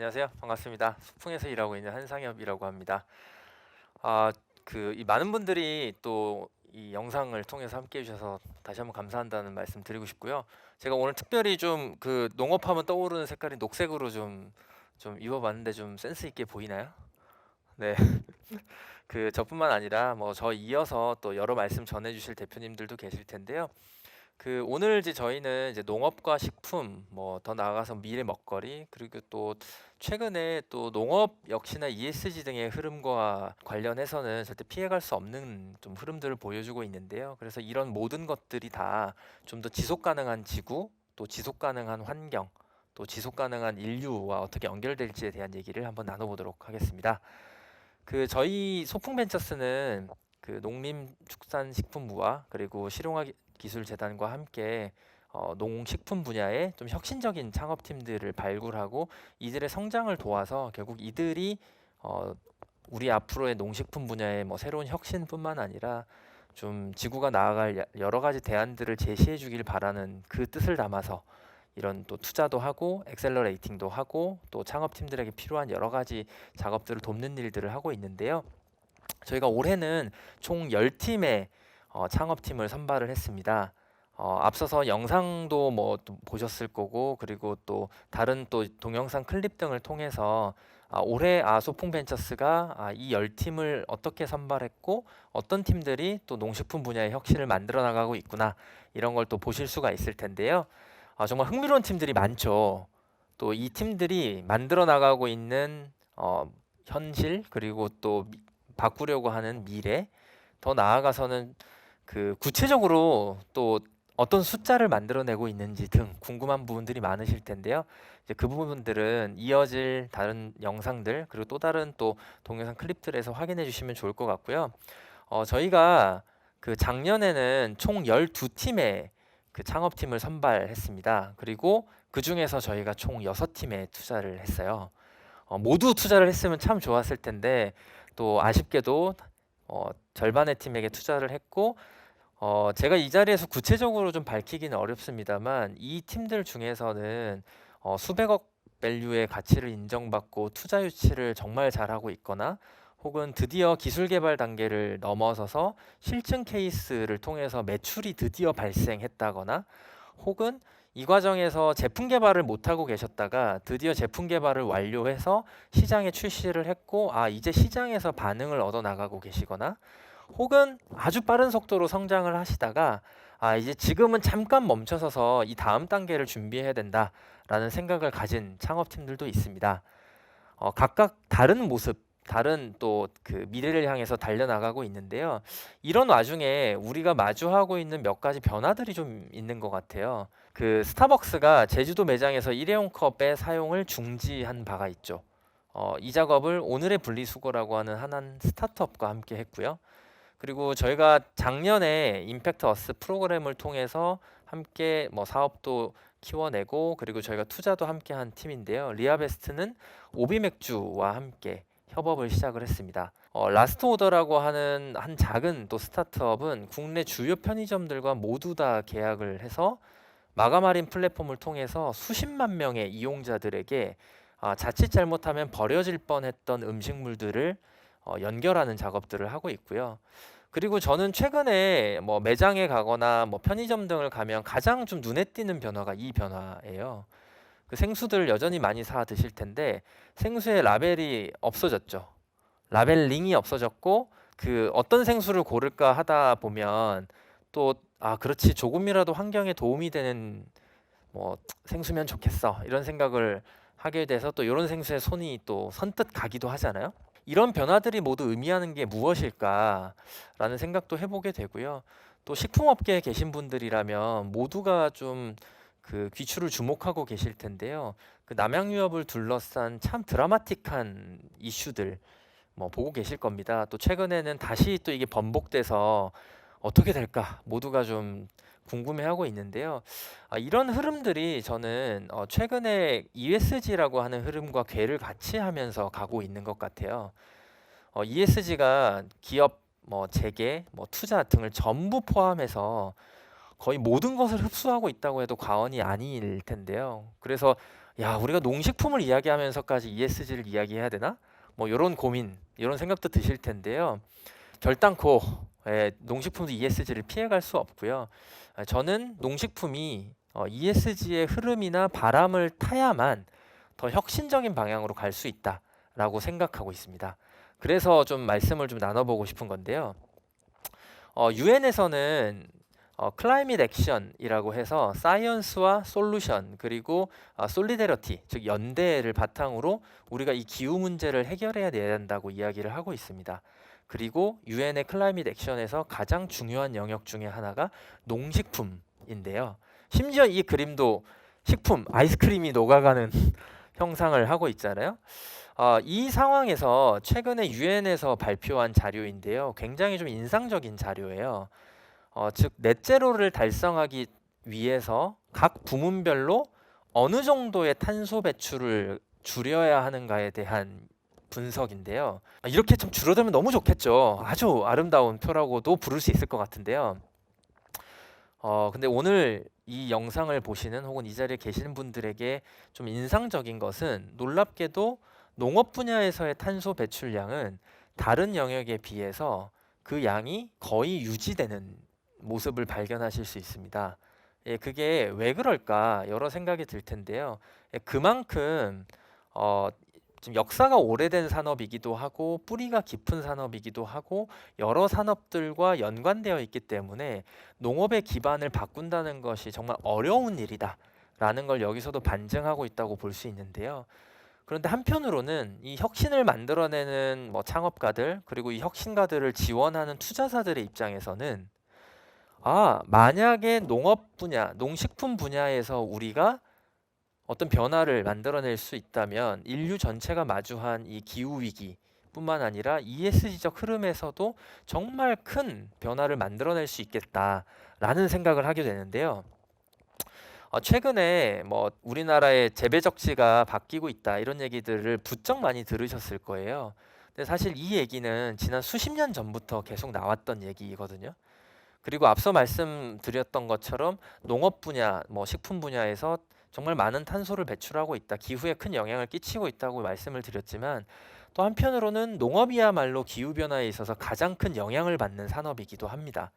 안녕하세요. 반갑습니다. 소풍에서 일하고 있는 한상엽이라고 합니다. 이 많은 분들이 또 이 영상을 통해서 함께 해주셔서 다시 한번 감사한다는 말씀 드리고 싶고요. 제가 오늘 특별히 좀 그 농업하면 떠오르는 색깔이 녹색으로 좀 입어봤는데 좀 센스 있게 보이나요? 네. 저뿐만 아니라 뭐 저 이어서 또 여러 말씀 전해주실 대표님들도 계실 텐데요. 오늘 이제 저희는 이제 농업과 식품, 뭐 더 나아가서 미래 먹거리, 그리고 또 최근에 또 농업 역시나 ESG 등의 흐름과 관련해서는 절대 피해갈 수 없는 좀 흐름들을 보여주고 있는데요. 그래서 이런 모든 것들이 다 좀 더 지속 가능한 지구, 또 지속 가능한 환경, 또 지속 가능한 인류와 어떻게 연결될지에 대한 얘기를 한번 나눠보도록 하겠습니다. 저희 소풍벤처스는 농림축산식품부와 그리고 실용화기술재단과 함께 농식품 분야의 좀 혁신적인 창업팀들을 발굴하고 이들의 성장을 도와서 결국 이들이 우리 앞으로의 농식품 분야의 뭐 새로운 혁신뿐만 아니라 좀 지구가 나아갈 여러 가지 대안들을 제시해 주길 바라는 그 뜻을 담아서 이런 또 투자도 하고 엑셀러레이팅도 하고 또 창업팀들에게 필요한 여러 가지 작업들을 돕는 일들을 하고 있는데요. 저희가 올해는 총 10팀의 창업팀을 선발을 했습니다. 앞서서 영상도 뭐 또 보셨을 거고 그리고 또 다른 또 동영상 클립 등을 통해서 올해 소풍벤처스가 이 10팀을 어떻게 선발했고 어떤 팀들이 또 농식품 분야의 혁신을 만들어 나가고 있구나 이런 걸 또 보실 수가 있을 텐데요. 정말 흥미로운 팀들이 많죠. 또 이 팀들이 만들어 나가고 있는 현실 그리고 또 바꾸려고 하는 미래, 더 나아가서는 구체적으로 또 어떤 숫자를 만들어내고 있는지 등 궁금한 부분들이 많으실 텐데요. 이제 그 부분들은 이어질 다른 영상들 그리고 또 다른 또 동영상 클립들에서 확인해 주시면 좋을 것 같고요. 저희가 작년에는 총 12팀의 창업팀을 선발했습니다. 그리고 그 중에서 저희가 총 6팀에 투자를 했어요. 모두 투자를 했으면 참 좋았을 텐데 또 아쉽게도 절반의 팀에게 투자를 했고 제가 이 자리에서 구체적으로 좀 밝히기는 어렵습니다만 이 팀들 중에서는 수백억 밸류의 가치를 인정받고 투자 유치를 정말 잘하고 있거나 혹은 드디어 기술 개발 단계를 넘어서서 실증 케이스를 통해서 매출이 드디어 발생했다거나 혹은 이 과정에서 제품 개발을 못하고 계셨다가 드디어 제품 개발을 완료해서 시장에 출시를 했고 이제 시장에서 반응을 얻어 나가고 계시거나 혹은 아주 빠른 속도로 성장을 하시다가 이제 지금은 잠깐 멈춰서서 이 다음 단계를 준비해야 된다라는 생각을 가진 창업팀들도 있습니다. 각각 다른 모습, 다른 또 미래를 향해서 달려나가고 있는데요. 이런 와중에 우리가 마주하고 있는 몇 가지 변화들이 좀 있는 것 같아요. 스타벅스가 제주도 매장에서 일회용 컵의 사용을 중지한 바가 있죠. 이 작업을 오늘의 분리수거라고 하는 한 스타트업과 함께 했고요. 그리고 저희가 작년에 임팩트 어스 프로그램을 통해서 함께 뭐 사업도 키워내고 그리고 저희가 투자도 함께 한 팀인데요. 리아베스트는 오비맥주와 함께 협업을 시작을 했습니다. 라스트 오더라고 하는 한 작은 또 스타트업은 국내 주요 편의점들과 모두 다 계약을 해서 마감 할인 플랫폼을 통해서 수십만 명의 이용자들에게 자칫 잘못하면 버려질 뻔했던 음식물들을 연결하는 작업들을 하고 있고요. 그리고 저는 최근에 뭐 매장에 가거나 뭐 편의점 등을 가면 가장 좀 눈에 띄는 변화가 이 변화예요. 생수들 여전히 많이 사 드실 텐데 생수의 라벨이 없어졌죠. 라벨링이 없어졌고 어떤 생수를 고를까 하다 보면 또 그렇지 조금이라도 환경에 도움이 되는 뭐 생수면 좋겠어 이런 생각을 하게 돼서 또 이런 생수에 손이 또 선뜻 가기도 하잖아요. 이런 변화들이 모두 의미하는 게 무엇일까라는 생각도 해보게 되고요. 또 식품업계에 계신 분들이라면 모두가 좀 귀추를 주목하고 계실 텐데요. 남양유업을 둘러싼 참 드라마틱한 이슈들 뭐 보고 계실 겁니다. 또 최근에는 다시 또 이게 번복돼서 어떻게 될까 모두가 좀 궁금해하고 있는데요. 이런 흐름들이 저는 최근에 ESG라고 하는 흐름과 궤를 같이 하면서 가고 있는 것 같아요. ESG가 기업, 뭐 재계, 뭐 투자 등을 전부 포함해서 거의 모든 것을 흡수하고 있다고 해도 과언이 아닐 텐데요. 그래서 야, 우리가 농식품을 이야기하면서까지 ESG를 이야기해야 되나? 뭐 이런 고민, 이런 생각도 드실 텐데요. 결단코 농식품도 ESG를 피해갈 수 없고요. 저는 농식품이 ESG의 흐름이나 바람을 타야만 더 혁신적인 방향으로 갈 수 있다라고 생각하고 있습니다. 그래서 좀 말씀을 좀 나눠보고 싶은 건데요. 유엔에서는 클라이밋 액션이라고 해서 사이언스와 솔루션 그리고 솔리데러티 즉 연대를 바탕으로 우리가 이 기후 문제를 해결해야 된다고 이야기를 하고 있습니다. 그리고 유엔의 클라이밋 액션에서 가장 중요한 영역 중에 하나가 농식품인데요. 심지어 이 그림도 식품, 아이스크림이 녹아가는 형상을 하고 있잖아요. 이 상황에서 최근에 유엔에서 발표한 자료인데요. 굉장히 좀 인상적인 자료예요. 즉 넷제로를 달성하기 위해서 각 부문별로 어느 정도의 탄소 배출을 줄여야 하는가에 대한 분석인데요. 이렇게 좀 줄어들면 너무 좋겠죠. 아주 아름다운 표라고도 부를 수 있을 것 같은데요. 근데 오늘 이 영상을 보시는 혹은 이 자리에 계시는 분들에게 좀 인상적인 것은 놀랍게도 농업 분야에서의 탄소 배출량은 다른 영역에 비해서 그 양이 거의 유지되는 모습을 발견하실 수 있습니다. 예, 그게 왜 그럴까 여러 생각이 들 텐데요. 예, 그만큼 좀 역사가 오래된 산업이기도 하고 뿌리가 깊은 산업이기도 하고 여러 산업들과 연관되어 있기 때문에 농업의 기반을 바꾼다는 것이 정말 어려운 일이다라는 걸 여기서도 반증하고 있다고 볼 수 있는데요. 그런데 한편으로는 이 혁신을 만들어내는 뭐 창업가들 그리고 이 혁신가들을 지원하는 투자사들의 입장에서는 만약에 농업 분야, 농식품 분야에서 우리가 어떤 변화를 만들어낼 수 있다면 인류 전체가 마주한 이 기후 위기 뿐만 아니라 ESG적 흐름에서도 정말 큰 변화를 만들어낼 수 있겠다라는 생각을 하게 되는데요. 최근에 뭐 우리나라의 재배적지가 바뀌고 있다 이런 얘기들을 부쩍 많이 들으셨을 거예요. 근데 사실 이 얘기는 지난 수십 년 전부터 계속 나왔던 얘기거든요. 그리고 앞서 말씀드렸던 것처럼 농업 분야, 뭐 식품 분야에서 정말 많은 탄소를 배출하고 있다, 기후에 큰 영향을 끼치고 있다고 말씀을 드렸지만 또 한편으로는 농업이야말로 기후 변화에 있어서 가장 큰 영향을 받는 산업이기도 합니다.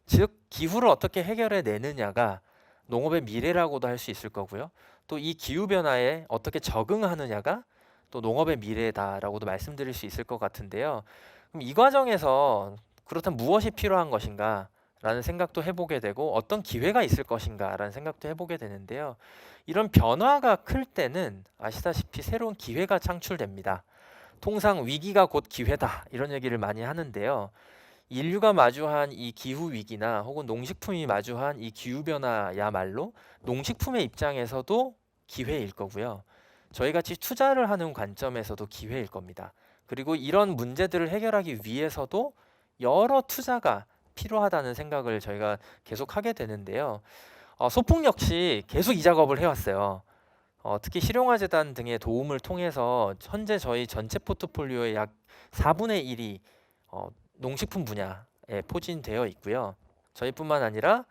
즉 기후를 어떻게 해결해 내느냐가 농업의 미래라고도 할 수 있을 거고요. 또 이 기후 변화에 어떻게 적응하느냐가 또 농업의 미래다라고도 말씀드릴 수 있을 것 같은데요. 그럼 이 과정에서 그렇다면 무엇이 필요한 것인가? 라는 생각도 해보게 되고 어떤 기회가 있을 것인가 라는 생각도 해보게 되는데요. 이런 변화가 클 때는 아시다시피 새로운 기회가 창출됩니다. 통상 위기가 곧 기회다 이런 얘기를 많이 하는데요. 인류가 마주한 이 기후 위기나 혹은 농식품이 마주한 이 기후 변화야말로 농식품의 입장에서도 기회일 거고요. 저희 같이 투자를 하는 관점에서도 기회일 겁니다. 그리고 이런 문제들을 해결하기 위해서도 여러 투자가 필요하다는 생각을 저희가 계속 하게 되는데요. 소풍 역시 계속 이 작업을 해왔어요. 특히 실용화재단 등의 도움을 통해서 현재 저희 전체 포트폴리오의 약 4분의 1이 농식품 분야에 포진되어 있고요. 저희뿐만 아니라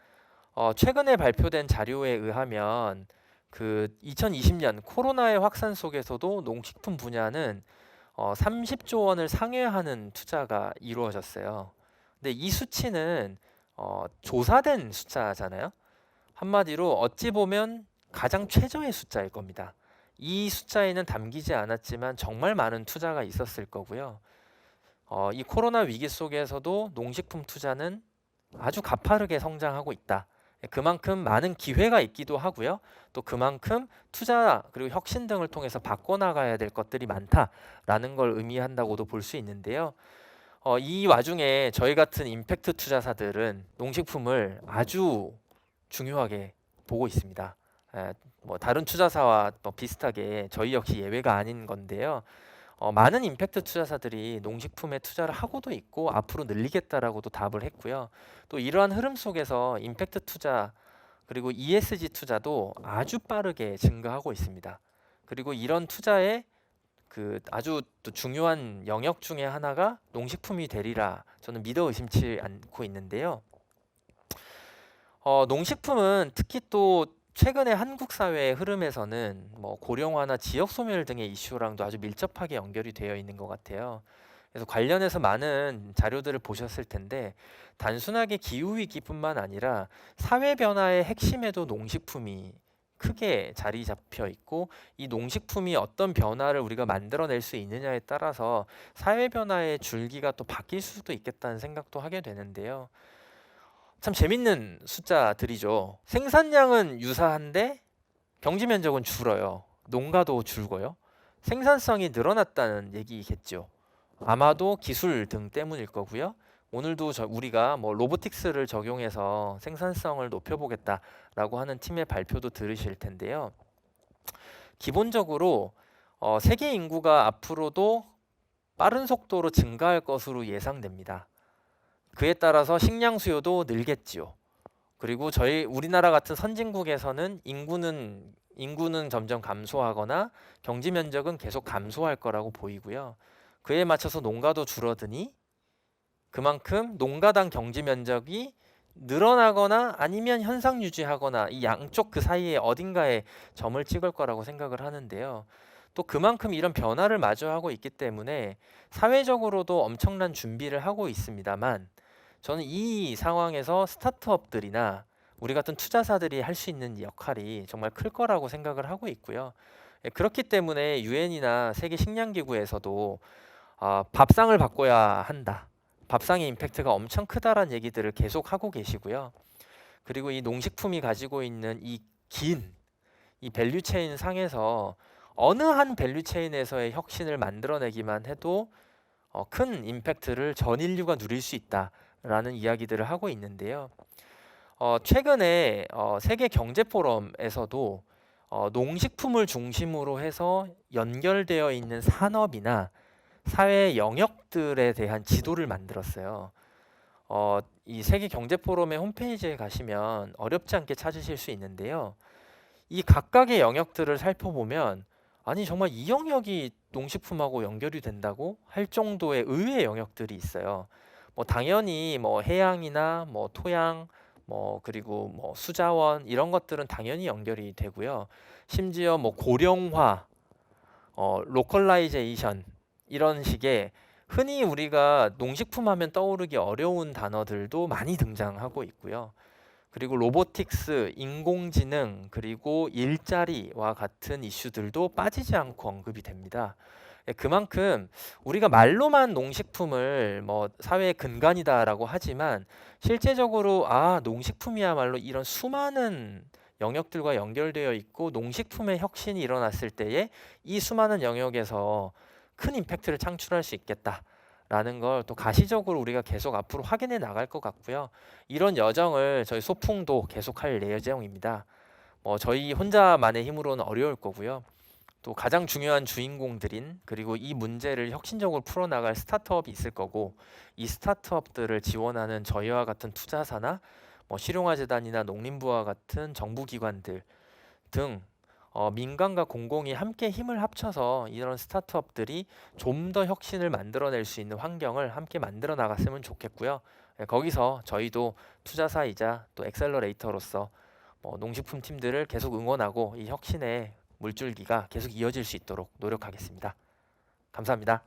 최근에 발표된 자료에 의하면 그 2020년 코로나의 확산 속에서도 농식품 분야는 30조 원을 상회하는 투자가 이루어졌어요. 근데 이 수치는 조사된 숫자잖아요. 한마디로 어찌 보면 가장 최저의 숫자일 겁니다. 이 숫자에는 담기지 않았지만 정말 많은 투자가 있었을 거고요. 이 코로나 위기 속에서도 농식품 투자는 아주 가파르게 성장하고 있다. 그만큼 많은 기회가 있기도 하고요. 또 그만큼 투자 그리고 혁신 등을 통해서 바꿔나가야 될 것들이 많다라는 걸 의미한다고도 볼 수 있는데요. 이 와중에 저희 같은 임팩트 투자사들은 농식품을 아주 중요하게 보고 있습니다. 뭐 다른 투자사와 비슷하게 저희 역시 예외가 아닌 건데요. 많은 임팩트 투자사들이 농식품에 투자를 하고도 있고 앞으로 늘리겠다라고도 답을 했고요. 또 이러한 흐름 속에서 임팩트 투자 그리고 ESG 투자도 아주 빠르게 증가하고 있습니다. 그리고 이런 투자에 그 아주 또 중요한 영역 중에 하나가 농식품이 되리라 저는 믿어 의심치 않고 있는데요. 농식품은 특히 또 최근에 한국 사회의 흐름에서는 뭐 고령화나 지역 소멸 등의 이슈랑도 아주 밀접하게 연결이 되어 있는 것 같아요. 그래서 관련해서 많은 자료들을 보셨을 텐데 단순하게 기후 위기뿐만 아니라 사회 변화의 핵심에도 농식품이 크게 자리 잡혀 있고, 이 농식품이 어떤 변화를 우리가 만들어낼 수 있느냐에 따라서 사회 변화의 줄기가 또 바뀔 수도 있겠다는 생각도 하게 되는데요. 참 재밌는 숫자들이죠. 생산량은 유사한데 경지 면적은 줄어요. 농가도 줄고요. 생산성이 늘어났다는 얘기겠죠. 아마도 기술 등 때문일 거고요. 오늘도 우리가 뭐 로보틱스를 적용해서 생산성을 높여보겠다라고 하는 팀의 발표도 들으실 텐데요. 기본적으로 세계 인구가 앞으로도 빠른 속도로 증가할 것으로 예상됩니다. 그에 따라서 식량 수요도 늘겠지요. 그리고 우리나라 같은 선진국에서는 인구는 점점 감소하거나 경지 면적은 계속 감소할 거라고 보이고요. 그에 맞춰서 농가도 줄어드니 그만큼 농가당 경지 면적이 늘어나거나 아니면 현상 유지하거나 이 양쪽 그 사이에 어딘가에 점을 찍을 거라고 생각을 하는데요. 또 그만큼 이런 변화를 마주하고 있기 때문에 사회적으로도 엄청난 준비를 하고 있습니다만, 저는 이 상황에서 스타트업들이나 우리 같은 투자사들이 할 수 있는 역할이 정말 클 거라고 생각을 하고 있고요. 그렇기 때문에 유엔이나 세계 식량기구에서도 밥상을 바꿔야 한다. 밥상의 임팩트가 엄청 크다라는 얘기들을 계속 하고 계시고요. 그리고 이 농식품이 가지고 있는 이 밸류체인 상에서 어느 한 밸류체인에서의 혁신을 만들어내기만 해도 큰 임팩트를 전 인류가 누릴 수 있다라는 이야기들을 하고 있는데요. 최근에 세계 경제 포럼에서도 농식품을 중심으로 해서 연결되어 있는 산업이나 사회 영역들에 대한 지도를 만들었어요. 이 세계 경제 포럼의 홈페이지에 가시면 어렵지 않게 찾으실 수 있는데요. 이 각각의 영역들을 살펴보면 아니 정말 이 영역이 농식품하고 연결이 된다고 할 정도의 의외의 영역들이 있어요. 뭐 당연히 뭐 해양이나 뭐 토양, 뭐 그리고 뭐 수자원 이런 것들은 당연히 연결이 되고요. 심지어 뭐 고령화, 로컬라이제이션 이런 식의 흔히 우리가 농식품 하면 떠오르기 어려운 단어들도 많이 등장하고 있고요. 그리고 로보틱스, 인공지능, 그리고 일자리와 같은 이슈들도 빠지지 않고 언급이 됩니다. 그만큼 우리가 말로만 농식품을 뭐 사회의 근간이다라고 하지만 실제적으로 농식품이야말로 이런 수많은 영역들과 연결되어 있고 농식품의 혁신이 일어났을 때에 이 수많은 영역에서 큰 임팩트를 창출할 수 있겠다라는 걸 또 가시적으로 우리가 계속 앞으로 확인해 나갈 것 같고요. 이런 여정을 저희 소풍도 계속할 예정입니다. 저희 혼자만의 힘으로는 어려울 거고요. 또 가장 중요한 주인공들인 그리고 이 문제를 혁신적으로 풀어나갈 스타트업이 있을 거고, 이 스타트업들을 지원하는 저희와 같은 투자사나 실용화재단이나 농림부와 같은 정부기관들 등 민간과 공공이 함께 힘을 합쳐서 이런 스타트업들이 좀 더 혁신을 만들어낼 수 있는 환경을 함께 만들어 나갔으면 좋겠고요. 거기서 저희도 투자사이자 또 엑셀러레이터로서 농식품 팀들을 계속 응원하고 이 혁신의 물줄기가 계속 이어질 수 있도록 노력하겠습니다. 감사합니다.